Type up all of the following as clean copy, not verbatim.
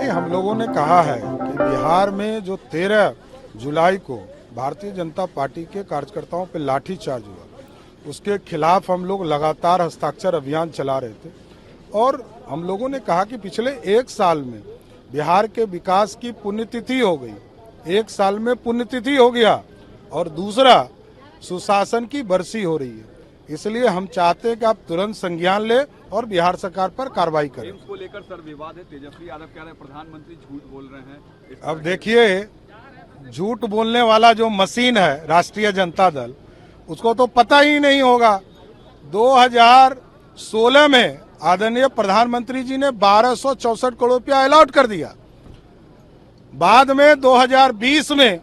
नहीं, हम लोगों ने कहा है कि बिहार में जो 13 जुलाई को भारतीय जनता पार्टी के कार्यकर्ताओं पे लाठीचार्ज हुआ, उसके खिलाफ हम लोग लगातार हस्ताक्षर अभियान चला रहे थे। और हम लोगों ने कहा कि पिछले 1 साल में बिहार के विकास की पुण्यतिथि हो गई, 1 साल में पुण्यतिथि हो गया, और दूसरा सुशासन की बरसी हो रही है। इसलिए हम चाहते हैं कि आप तुरंत संज्ञान ले और बिहार सरकार पर कार्रवाई करें। एम्स को लेकर सर विवाद है, तेजस्वी यादव कह रहे हैं प्रधानमंत्री झूठ बोल रहे हैं। अब देखिए, झूठ बोलने वाला जो मशीन है राष्ट्रीय जनता दल, उसको तो पता ही नहीं होगा। 2016 में आदरणीय प्रधानमंत्री जी ने 1264 करोड़ रुपया अलॉट कर दिया। बाद में 2020 में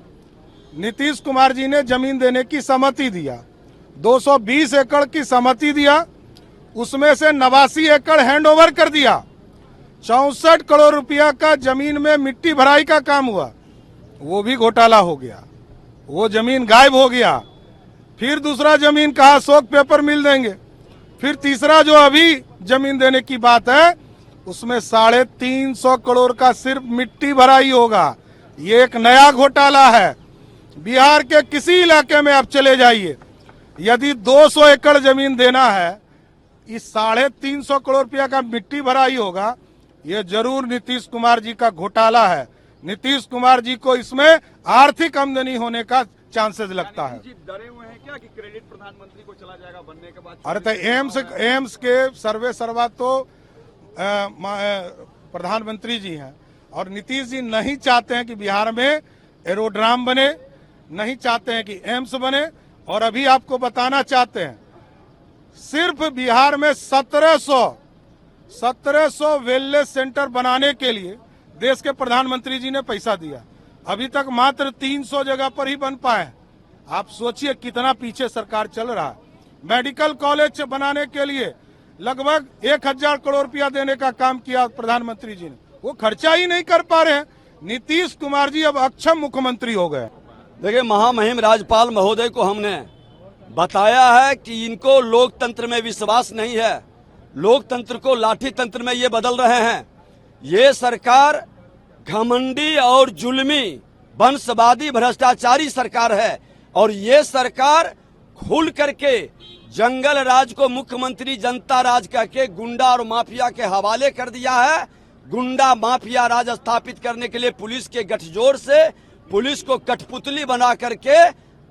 नीतीश कुमार जी ने जमीन देने की सहमति दिया, 220 एकड़ की सहमति दिया, उसमें से 89 एकड़ हैंडओवर कर दिया। 64 करोड़ रुपया का जमीन में मिट्टी भराई का काम हुआ, वो भी घोटाला हो गया, वो जमीन गायब हो गया। फिर दूसरा जमीन कहा अशोक पेपर मिल देंगे। फिर तीसरा जो अभी जमीन देने की बात है, उसमें 350 करोड़ का सिर्फ मिट्टी भराई होगा। ये एक नया घोटाला है। बिहार के किसी इलाके में आप चले जाइए, यदि 200 एकड़ जमीन देना है, इस 350 करोड़ रुपया का मिट्टी भराई होगा। ये जरूर नीतीश कुमार जी का घोटाला है। नीतीश कुमार जी को इसमें आर्थिक आमदनी होने का चांसेस लगता है। डरे हुए हैं क्या कि क्रेडिट प्रधानमंत्री को चला जाएगा बनने के बाद? अरे तो एम्स के सर्वे सर्वा तो प्रधानमंत्री जी हैं, और नीतीश जी नहीं चाहते हैं कि बिहार में एरोड्राम बने, नहीं चाहते हैं कि एम्स बने। और अभी आपको बताना चाहते हैं, सिर्फ बिहार में 1700 वेलनेस सेंटर बनाने के लिए देश के प्रधानमंत्री जी ने पैसा दिया। अभी तक मात्र 300 जगह पर ही बन पाए। आप सोचिए कितना पीछे सरकार चल रहा है। मेडिकल कॉलेज बनाने के लिए लगभग 1000 करोड़ रुपया देने का काम किया प्रधानमंत्री जी ने, वो खर्चा ही नहीं कर पा रहे हैं। नीतीश कुमार जी अब अक्षम मुख्यमंत्री हो गए। देखिए, महामहिम राज्यपाल महोदय को हमने बताया है कि इनको लोकतंत्र में विश्वास नहीं है, लोकतंत्र को लाठी तंत्र में ये बदल रहे हैं। ये सरकार घमंडी और जुल्मी वंशवादी भ्रष्टाचारी सरकार है, और ये सरकार खुल करके जंगल राज को मुख्यमंत्री जनता राज करके गुंडा और माफिया के हवाले कर दिया है। गुंडा माफिया राज स्थापित करने के लिए पुलिस के गठजोड़ से पुलिस को कठपुतली बना करके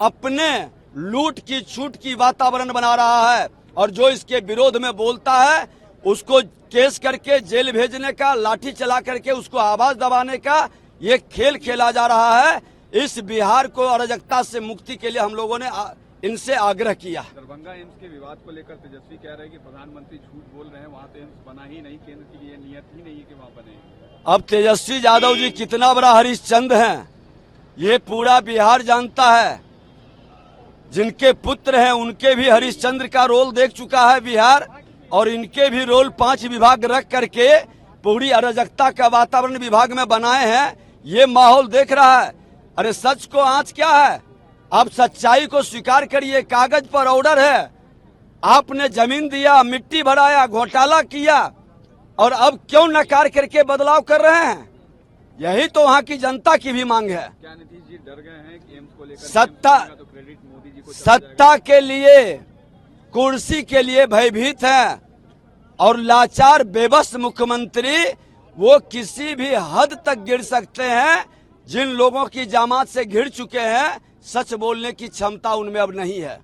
अपने लूट की छूट की वातावरण बना रहा है, और जो इसके विरोध में बोलता है उसको केस करके जेल भेजने का, लाठी चला करके उसको आवाज दबाने का ये खेल खेला जा रहा है। इस बिहार को अराजकता से मुक्ति के लिए हम लोगों ने इनसे आग्रह किया। दरभंगा एम्स के विवाद को लेकर तेजस्वी कह रहे हैं कि प्रधानमंत्री झूठ बोल रहे हैं, वहाँ तो एम्स बना ही नहीं, केंद्र की ये नियत ही नहीं है कि वहाँ बने। अब तेजस्वी यादव जी कितना बड़ा हरिश्चंद्र हैं, ये पूरा बिहार जानता है। जिनके पुत्र हैं उनके भी हरिश्चंद्र का रोल देख चुका है बिहार, और इनके भी रोल 5 विभाग रख करके पूरी अराजकता का वातावरण विभाग में बनाए हैं। ये माहौल देख रहा है। अरे सच को आंच क्या है? आप सच्चाई को स्वीकार करिए। कागज पर ऑर्डर है, आपने जमीन दिया, मिट्टी भराया, घोटाला किया, और अब क्यों नकार करके बदलाव कर रहे हैं? यही तो वहाँ की जनता की भी मांग है। क्या नीतीश जी डर गए हैं कि एम्स को लेकर तो क्रेडिट मोदी जी को सत्ता के लिए, कुर्सी के लिए भयभीत है, और लाचार बेबस मुख्यमंत्री वो किसी भी हद तक गिर सकते हैं। जिन लोगों की जामात से घिर चुके हैं, सच बोलने की क्षमता उनमें अब नहीं है।